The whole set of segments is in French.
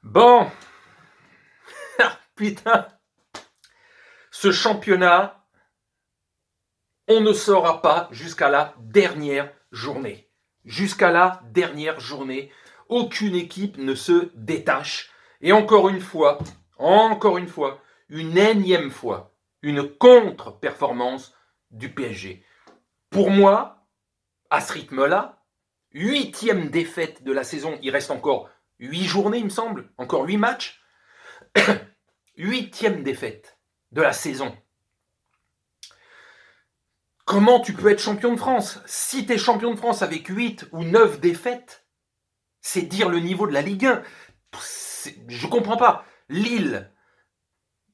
Bon, putain, ce championnat, on ne saura pas jusqu'à la dernière journée. Jusqu'à la dernière journée, aucune équipe ne se détache. Et encore une fois, une énième fois, une contre-performance du PSG. Pour moi, à ce rythme-là, huitième défaite de la saison, il reste encore 8 journées, il me semble, encore 8 matchs. Huitième défaite de la saison. Comment tu peux être champion de France? Si tu es champion de France avec 8 ou 9 défaites, c'est dire le niveau de la Ligue 1. Je comprends pas. Lille,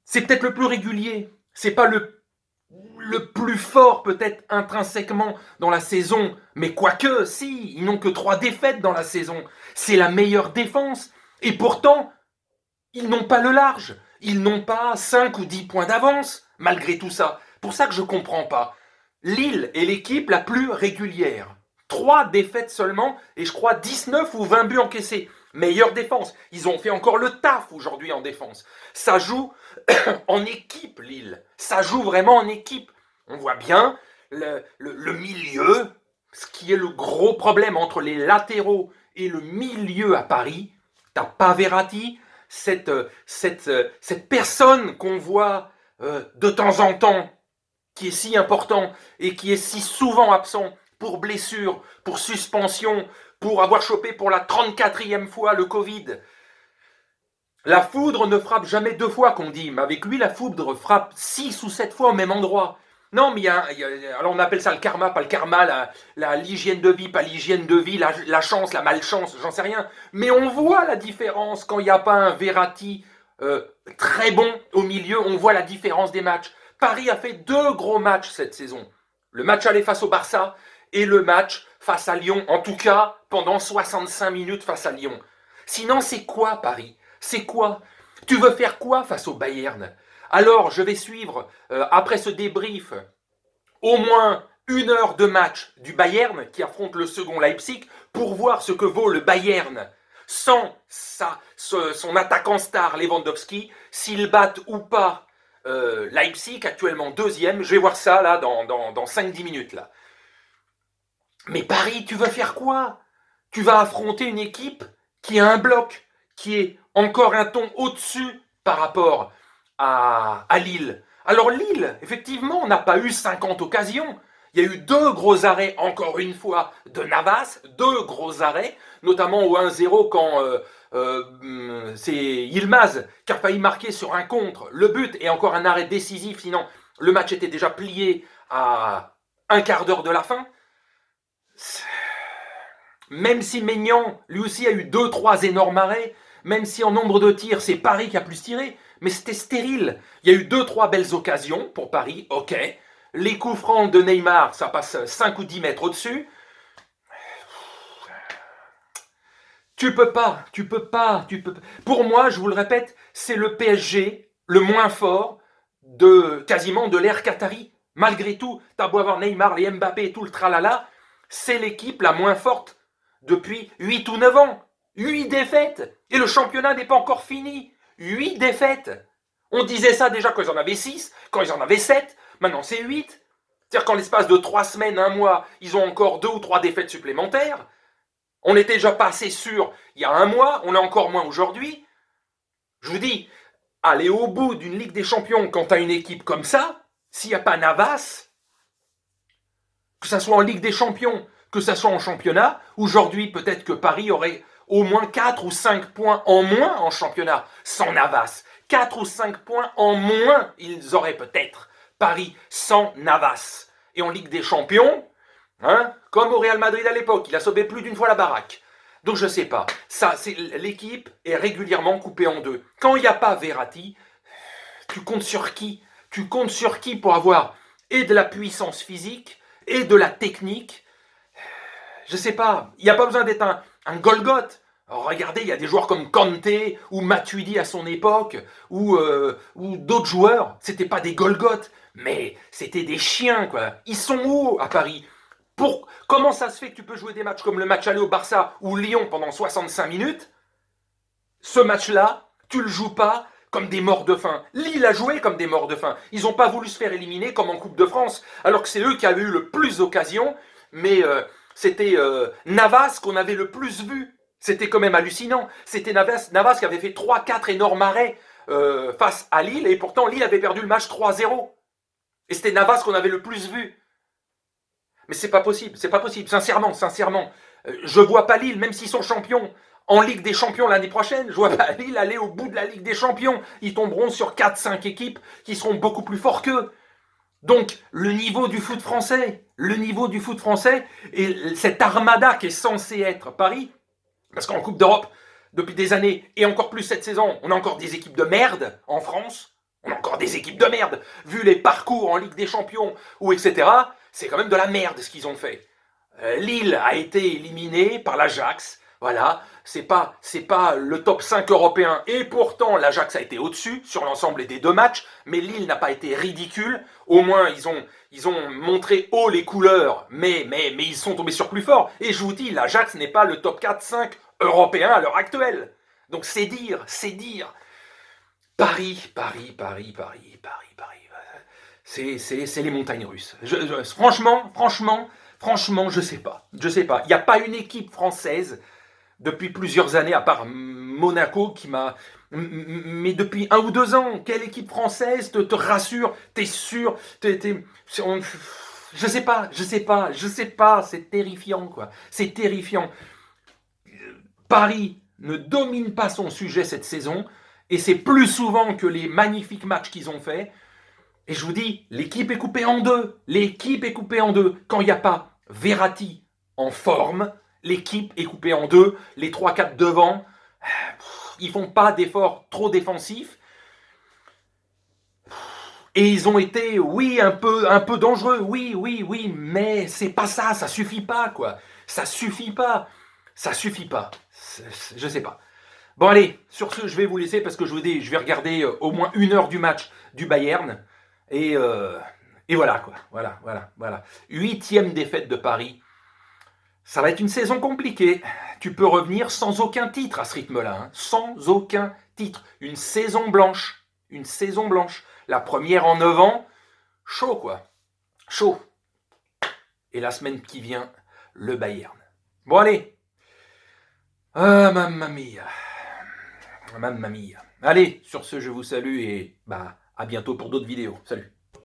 c'est peut-être le plus régulier. C'est pas le plus fort peut-être intrinsèquement dans la saison. Mais quoique, si, ils n'ont que 3 défaites dans la saison. C'est la meilleure défense. Et pourtant, ils n'ont pas le large. Ils n'ont pas 5 ou 10 points d'avance, malgré tout ça. Pour ça que je comprends pas. Lille est l'équipe la plus régulière. 3 défaites seulement, et je crois 19 ou 20 buts encaissés. Meilleure défense. Ils ont fait encore le taf aujourd'hui en défense. Ça joue en équipe, Lille. Ça joue vraiment en équipe. On voit bien le milieu, ce qui est le gros problème entre les latéraux et le milieu à Paris. T'as pas Verratti, cette personne qu'on voit de temps en temps, qui est si important et qui est si souvent absent pour blessure, pour suspension, pour avoir chopé pour la 34e fois le Covid. La foudre ne frappe jamais 2 fois, qu'on dit, mais avec lui, la foudre frappe 6 ou 7 fois au même endroit. Non, mais alors on appelle ça le karma, pas le karma, l'hygiène de vie, pas l'hygiène de vie, la chance, la malchance, j'en sais rien. Mais on voit la différence quand il n'y a pas un Verratti très bon au milieu, on voit la différence des matchs. Paris a fait 2 gros matchs cette saison. Le match aller face au Barça et le match face à Lyon, en tout cas pendant 65 minutes face à Lyon. Sinon, c'est quoi Paris? C'est quoi? Tu veux faire quoi face au Bayern? Alors, je vais suivre, après ce débrief, au moins 1 heure de match du Bayern qui affronte le second Leipzig pour voir ce que vaut le Bayern sans son attaquant star Lewandowski, s'ils battent ou pas Leipzig, actuellement deuxième. Je vais voir ça là dans 5-10 minutes. Là. Mais Paris, tu veux faire quoi? Tu vas affronter une équipe qui a un bloc, qui est encore un ton au-dessus par rapport à Lille. Alors Lille, effectivement, on n'a pas eu 50 occasions. Il y a eu 2 gros arrêts, encore une fois, de Navas, 2 gros arrêts, notamment au 1-0 quand c'est Yilmaz qui a failli marquer sur un contre. Le but est encore un arrêt décisif, sinon le match était déjà plié à un quart d'heure de la fin. Même si Maignan, lui aussi, a eu 2-3 énormes arrêts, même si en nombre de tirs, c'est Paris qui a plus tiré, mais c'était stérile. Il y a eu 2-3 belles occasions pour Paris, ok. Les coups francs de Neymar, ça passe 5 ou 10 mètres au-dessus. Tu peux pas. Pour moi, je vous le répète, c'est le PSG le moins fort quasiment de l'ère qatari. Malgré tout, t'as beau avoir Neymar, les Mbappé et tout le tralala, c'est l'équipe la moins forte depuis 8 ou 9 ans. 8 défaites. Et le championnat n'est pas encore fini. 8 défaites. On disait ça déjà quand ils en avaient 6, quand ils en avaient 7. Maintenant, c'est 8. C'est-à-dire qu'en l'espace de 3 semaines, 1 mois, ils ont encore 2 ou 3 défaites supplémentaires. On n'était déjà pas assez sûr il y a 1 mois, on est encore moins aujourd'hui. Je vous dis, aller au bout d'une Ligue des Champions quand tu as une équipe comme ça, s'il n'y a pas Navas, que ça soit en Ligue des Champions, que ça soit en championnat, aujourd'hui peut-être que Paris aurait au moins 4 ou 5 points en moins en championnat sans Navas. 4 ou 5 points en moins ils auraient peut-être Paris sans Navas. Et en Ligue des Champions, hein, comme au Real Madrid à l'époque, il a sauvé plus d'une fois la baraque. Donc je sais pas, l'équipe est régulièrement coupée en 2. Quand il n'y a pas Verratti, tu comptes sur qui? Tu comptes sur qui pour avoir et de la puissance physique et de la technique? Je sais pas, il n'y a pas besoin d'être un Golgoth. Alors regardez, il y a des joueurs comme Kanté ou Matuidi à son époque, ou d'autres joueurs, c'était pas des Golgoths, mais c'était des chiens, quoi. Ils sont où à Paris? Comment ça se fait que tu peux jouer des matchs comme le match aller au Barça ou Lyon pendant 65 minutes ce match-là, tu le joues pas comme des morts de faim. Lille a joué comme des morts de faim. Ils n'ont pas voulu se faire éliminer comme en Coupe de France, alors que c'est eux qui avaient eu le plus d'occasions, mais c'était Navas qu'on avait le plus vu. C'était quand même hallucinant. C'était Navas qui avait fait 3-4 énormes arrêts face à Lille, et pourtant Lille avait perdu le match 3-0. Et c'était Navas qu'on avait le plus vu. Mais c'est pas possible, c'est pas possible. Sincèrement, sincèrement. Je vois pas Lille, même s'ils sont champions en Ligue des Champions l'année prochaine, je vois pas Lille aller au bout de la Ligue des Champions. Ils tomberont sur 4-5 équipes qui seront beaucoup plus forts qu'eux. Donc, le niveau du foot français, et cette armada qui est censée être Paris, parce qu'en Coupe d'Europe, depuis des années, et encore plus cette saison, on a encore des équipes de merde en France. On a encore des équipes de merde. Vu les parcours en Ligue des Champions, ou etc., c'est quand même de la merde ce qu'ils ont fait. Lille a été éliminé par l'Ajax. Voilà, c'est pas le top 5 européen. Et pourtant, l'Ajax a été au-dessus sur l'ensemble des 2 matchs. Mais Lille n'a pas été ridicule. Au moins, ils ont montré haut les couleurs. Mais ils sont tombés sur plus fort. Et je vous dis, l'Ajax n'est pas le top 4-5 européen à l'heure actuelle. Donc c'est dire. Paris. C'est les montagnes russes. Franchement, je sais pas. Il n'y a pas une équipe française depuis plusieurs années, à part Monaco, qui m'a. Mais depuis 1 ou 2 ans, quelle équipe française te rassure? T'es sûr? Je sais pas. C'est terrifiant, quoi. C'est terrifiant. Paris ne domine pas son sujet cette saison, et c'est plus souvent que les magnifiques matchs qu'ils ont faits. Et je vous dis, l'équipe est coupée en deux. Quand il n'y a pas Verratti en forme, l'équipe est coupée en deux. Les 3-4 devant, ils font pas d'efforts trop défensifs. Et ils ont été, oui, un peu dangereux. Oui, mais c'est pas ça. Ça suffit pas, quoi. Ça suffit pas. Je sais pas. Bon, allez, sur ce, je vais vous laisser parce que je vous dis, je vais regarder au moins 1 heure du match du Bayern. Et, euh, et voilà, quoi. Voilà. 8e défaite de Paris. Ça va être une saison compliquée. Tu peux revenir sans aucun titre à ce rythme-là. Hein. Sans aucun titre. Une saison blanche. La première en 9 ans. Chaud, quoi. Chaud. Et la semaine qui vient, le Bayern. Bon, allez. Ah, mamma mia. Allez, sur ce, je vous salue et à bientôt pour d'autres vidéos. Salut.